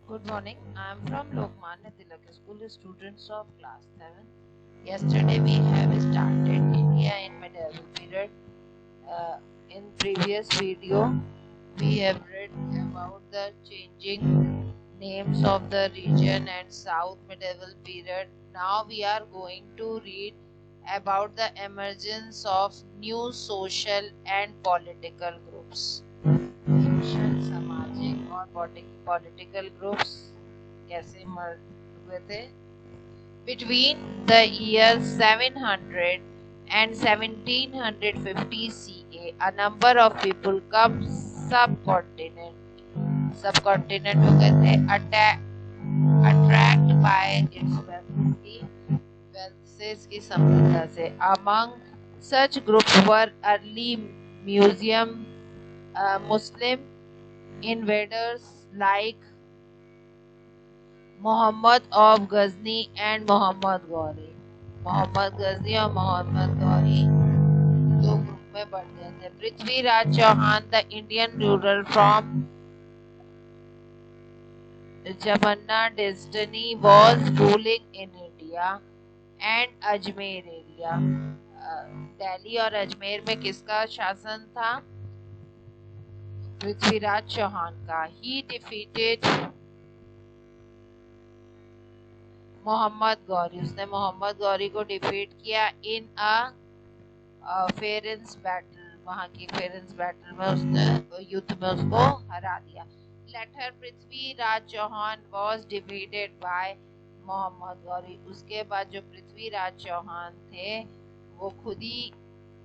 Good morning. I am from Lokmanya Tilak School, students of class 7. Yesterday we have started India in medieval period. In previous video, we have read about the changing names of the region and South medieval period. Now we are going to read about the emergence of new social and political groups. Social सामाजिक और political groups कैसे मर हुए थे between the years 700 and 1750 CA. A number of people come subcontinent subcontinent को कहते हैं attract by its wealth से इसकी समृद्धता से. Among such groups were early museum Muslim invaders like Muhammad of Ghazni and Muhammad Ghori. Mohammad Ghazni और मोहम्मद गौरी दो group में बढ़ गए थे. Prithviraj Chauhan the Indian ruler from जमन्ना dynasty was ruling in India and Ajmer area. Delhi और अजमेर में किसका शासन था? पृथ्वीराज चौहान का. He defeated Mohammad Ghori. उसने मोहम्मद गौरी को डिफीट किया इन अ फेरेंस बैटल. वहां की फेरेंस बैटल में उसने युद्ध में उसको हरा दिया. Later Prithviraj Chauhan was defeated by Mohammad Ghori. उसके बाद जो पृथ्वीराज चौहान थे वो खुद ही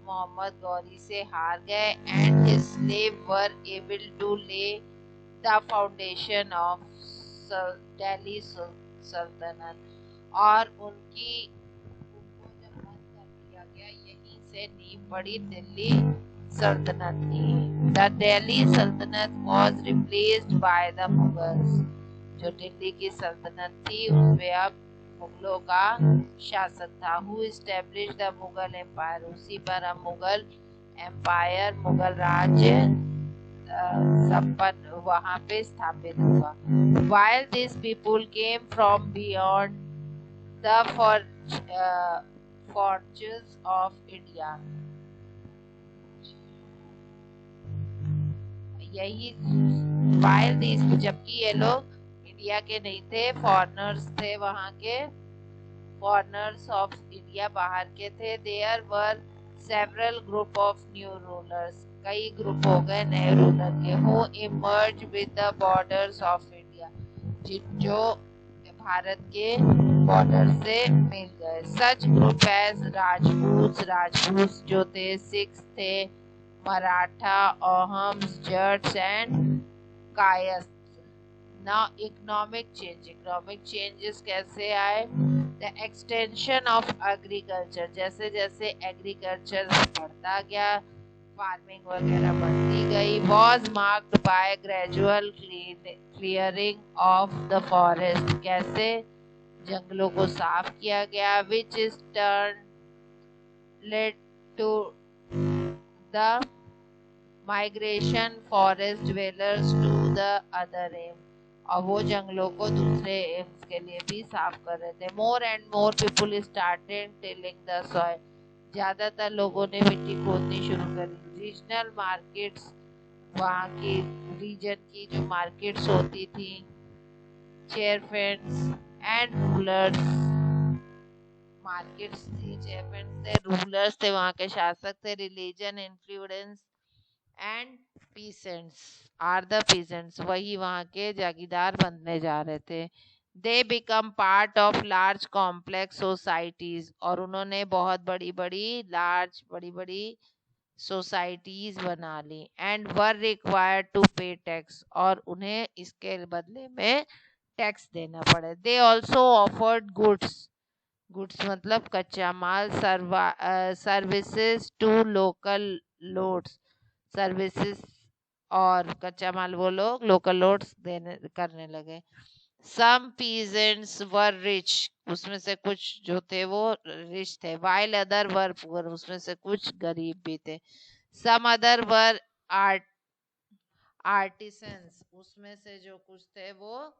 मोहम्मद गौरी से हार गए and his slave were able to lay the foundation of Delhi सल्तनत. और उनको जब बंद कर दिया गया यहीं से नींव पड़ी दिल्ली सल्तनत की. द दिल्ली सल्तनत was replaced by the Mughals. जो दिल्ली की सल्तनत थी उसपे अब मुगलों का शासन था. Who establish the Mughal empire. उसी पर अब मुगल एम्पायर मुगल राज्य संपन्न वहां पे स्थापित हुआ. While these people came from beyond the fortunes of India. यही while these जबकि ये लोग इंडिया के नहीं थे, फॉरनर्स थे. वहाँ के फॉरनर्स ऑफ इंडिया बाहर के थे. There were several group of new rulers. कई ग्रुप हो गए नए रूलर के. Who emerged with the borders of India. जो भारत के बॉर्डर से मिल गए. सच ग्रुप एज राजपूत जो थे. सिख्स थे. Maratha, Ahoms, Jats and Kayasth. Now economic changes कैसे आए? The extension of agriculture. जैसे जैसे एग्रीकल्चर बढ़ता गया, फार्मिंग वगैरह बढ़ती गई. Was marked by gradual clearing of the forest. कैसे? जंगलों को साफ किया गया. Which is turn led to the migration forest dwellers to the other एम. और वो जंगलों को दूसरे एम्स के लिए भी साफ कर रहे थे. More and more people started tilling the soil. ज्यादातर लोगों ने मिट्टी खोदनी शुरू कर दी. Regional markets. वहाँ की रीजन की जो मार्केट्स होती थी. चेयरफेंट्स एंड रूलर्स. मार्केट्स थी, चेयरफेंट्स थे, रूलर्स थे, वहाँ के शासक थे. Religion influence and peasants are the peasants. वही वहाँ के जागीरदार बनने जा रहे थे. They become part of large complex societies. और उन्होंने बहुत बड़ी बड़ी सोसाइटीज बना ली. And were required to pay tax. और उन्हें इसके बदले में टैक्स देना पड़े. दे ऑल्सो ऑफर्ड गुड्स मतलब कच्चा माल. Services to local lords. Services और कच्चा माल वो लोग लोकल लोड्स देने करने लगे. सम पीजेंट्स वर रिच. उसमें से कुछ जो थे वो रिच थे. वाइल अदर वर पुअर. उसमें से कुछ गरीब भी थे. सम अदर वर आर्टिसंस. उसमें से जो कुछ थे वो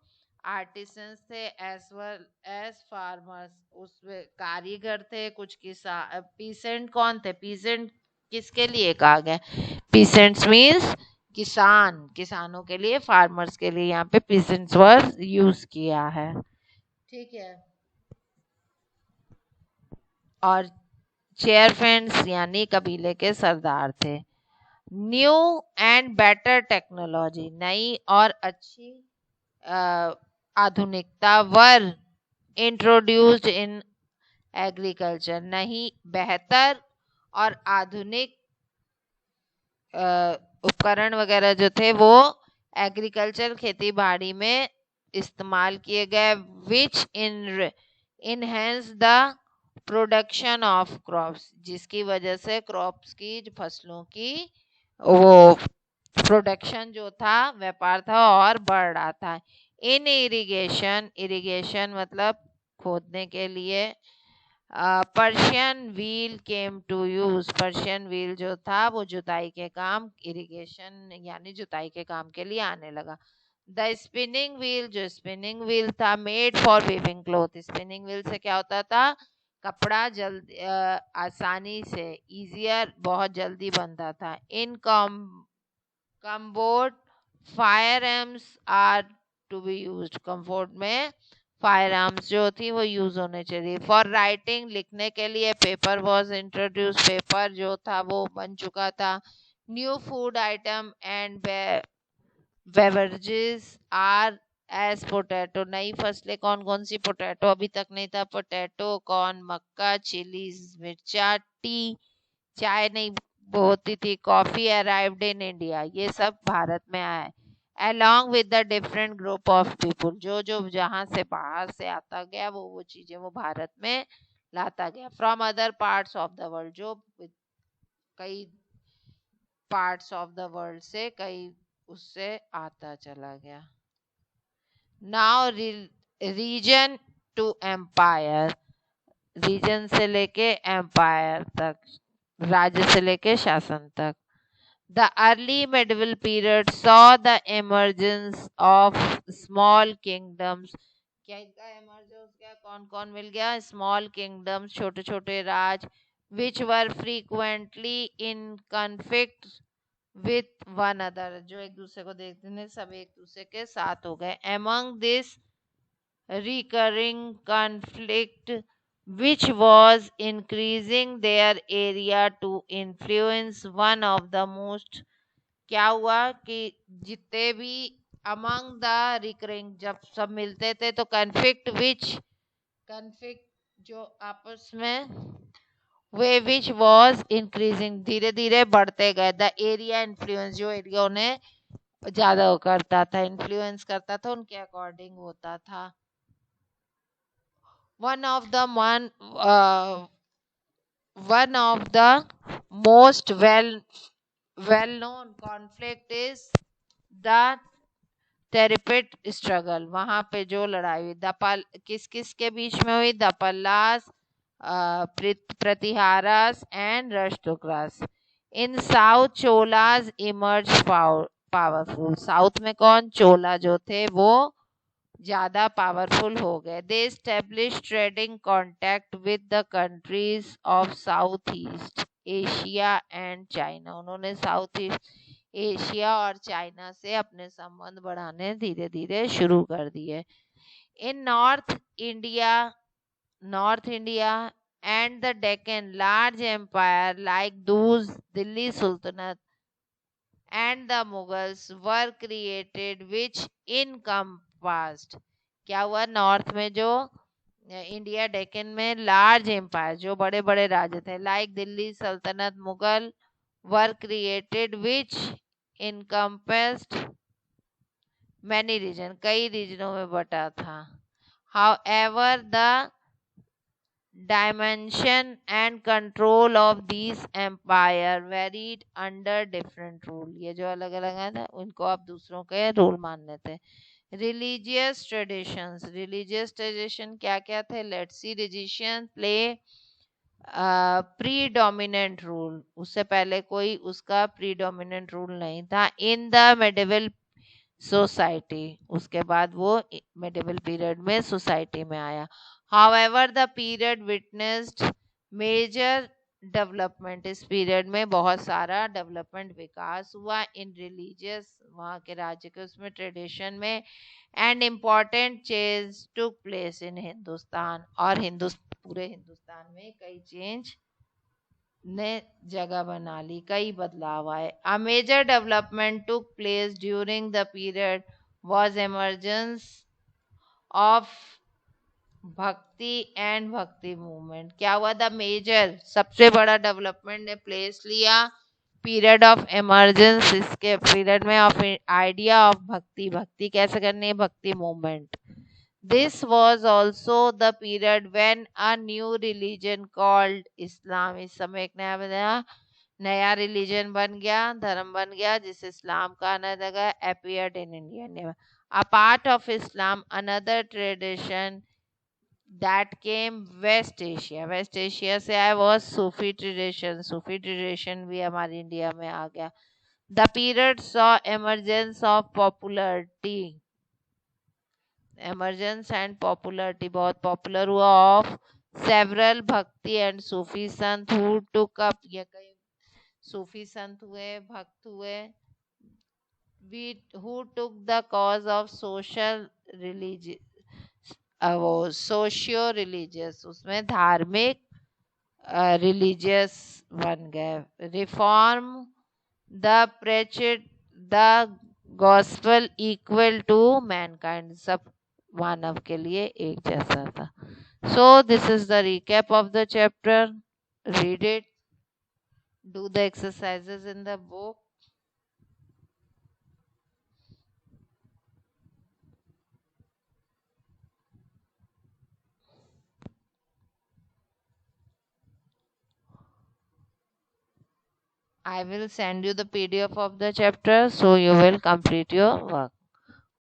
आर्टिसंस थे एज वेल एज फार्मर्स, उसमें कारीगर थे, कुछ किसान। पीसेंट कौन थे? पीसेंट किसके लिए कहा गया? पीसेंट्स मीन्स किसान, किसानों के लिए, फार्मर्स के लिए यहाँ पे पीसेंट्स वर्ड यूज किया है। ठीक है। और चेयरफेंट्स यानी कबीले के सरदार थे। न्यू एंड बेटर टेक्नोलॉजी, नई और अच्छी आधुनिकता वर इंट्रोड्यूस्ड इन एग्रीकल्चर, नहीं बेहतर और आधुनिक उपकरण वगैरह जो थे वो एग्रीकल्चर खेती बाड़ी में इस्तेमाल किए गए। Which enhance the production of crops, जिसकी वजह से क्रॉप्स की, फसलों की वो प्रोडक्शन जो था, व्यापार था, और बढ़ रहा था। इन इरिगेशन, इरिगेशन मतलब खोदने के लिए। Persian wheel came to use, Persian wheel जो था वो जुताई के काम, इरिगेशन यानी जुताई के काम के लिए आने लगा। द स्पिनिंग व्हील, जो स्पिनिंग व्हील था, made for weaving cloth, spinning wheel से क्या होता था? कपड़ा जल्दी आसानी से, इजियर, बहुत जल्दी बनता था। In combat firearms are to be used, combat में फायर आर्म्स जो थी वो यूज होने चाहिए। फॉर राइटिंग, लिखने के लिए, पेपर वॉज इंट्रोड्यूस, पेपर जो था वो बन चुका था। New food item and beverages are as potato, नई फसलें कौन कौन सी? पोटैटो अभी तक नहीं था, पोटैटो, कॉर्न, मक्का, चिलीज, मिर्चा, टी, चाय नहीं होती थी, कॉफी अराइव्ड इन इंडिया, ये सब भारत में आया है। along with the different group of people, जो जो जहाँ से बाहर से आता गया वो चीजें वो भारत में लाता गया। from other parts of the world, जो कई पार्ट्स ऑफ द वर्ल्ड से, कई उससे आता चला गया। Now region to empire, region से लेके एम्पायर तक, राज्य से लेके शासन तक। The early medieval period saw the emergence of small kingdoms, क्या इनका emergence क्या, कौन कौन मिल गया? Small kingdoms, छोटे छोटे राज, which were frequently in conflict with one another, जो एक दूसरे को देखते थे, सब एक दूसरे के साथ हो गए। Among this recurring conflict, which was increasing their area to influence, one of the most, क्या हुआ कि जितने भी among the recurring, जब सब मिलते थे तो conflict जो आपस में वे which was increasing, धीरे धीरे बढ़ते गए। द एरिया इन्फ्लुएंस, जो एरिया उन्हें ज्यादा करता था, इन्फ्लुएंस करता था, उनके अकॉर्डिंग होता था। one of the most well known conflict is the tripartite struggle, वहां पे जो लड़ाई हुई, दपल किस किस के बीच में हुई? दपल्लास, Pratiharas and राष्ट्रोक्रास। In south Cholas emerge powerful, south में कौन? चोला जो थे वो ज्यादा पावरफुल हो गए। They establish trading contact with the countries of South East Asia and China, उन्होंने साउथ ईस्ट एशिया और चाइना से अपने संबंध बढ़ाने धीरे धीरे शुरू कर दिए। In north India and the Deccan, large empire like those Delhi sultanate and the Mughals were created, which encompassed, क्या हुआ? नॉर्थ में जो इंडिया डेक्कन में लार्ज एम्पायर, जो बड़े बड़े राज्य थे, लाइक दिल्ली सल्तनत, Mughal, were created which encompassed many region, कई रीजनों में बटा था। However, the dimension and control of these empire varied under different rule, ये जो अलग अलग है ना, उनको आप दूसरों के रूल मानने थे। रिलीजियस ट्रेडिशंस, रिलीजियस ट्रेडिशन क्या क्या थे? Let's see. Religion play predominant rule, उससे पहले कोई उसका प्रीडोमिनेंट रूल नहीं था। इन द मेडिवल सोसाइटी, उसके बाद वो मेडिवल पीरियड में सोसाइटी में आया। However the period witnessed major development, इस पीरियड में बहुत सारा डेवलपमेंट विकास हुआ इन रिलीजियस, वहाँ के राज्य के उसमें ट्रेडिशन में, and important change took place in Hindustan, और पूरे हिंदुस्तान में कई चेंज ने जगह बना ली, कई बदलाव आए। A major development took place during the period was emergence of bhakti and bhakti movement. क्या हुआ? द मेजर, सबसे बड़ा डेवलपमेंट ने प्लेस लिया पीरियड ऑफ इमरजेंस, इसके पीरियड में ऑफ आइडिया ऑफ भक्ति, भक्ति कैसे करनी है, भक्ति movement. This was also the period when a new religion called Islam, इस समय एक नया रिलीजन बन गया, धर्म बन गया जिसे इस्लाम कहने लगा, appeared in India. A part of Islam, another tradition that came West Asia, West Asia से आया, was Sufi tradition, Sufi tradition भी हमारे इंडिया में आ गया। The period saw emergence of popularity, emergence and popularity, बहुत पॉपुलर हुआ, of several भक्ति and Sufi Sant who took up, ये कई सूफी संत हुए, भक्त हुए, we who took the cause of social religious, वो सोशियो रिलीजियस, उसमें धार्मिक रिलीजियस बन गए। Reform the preached the gospel equal to mankind, सब मानव के लिए एक जैसा था। So this is the recap of the chapter. Read it, do the exercises in the book. I will send you the PDF of the chapter, so you will complete your work.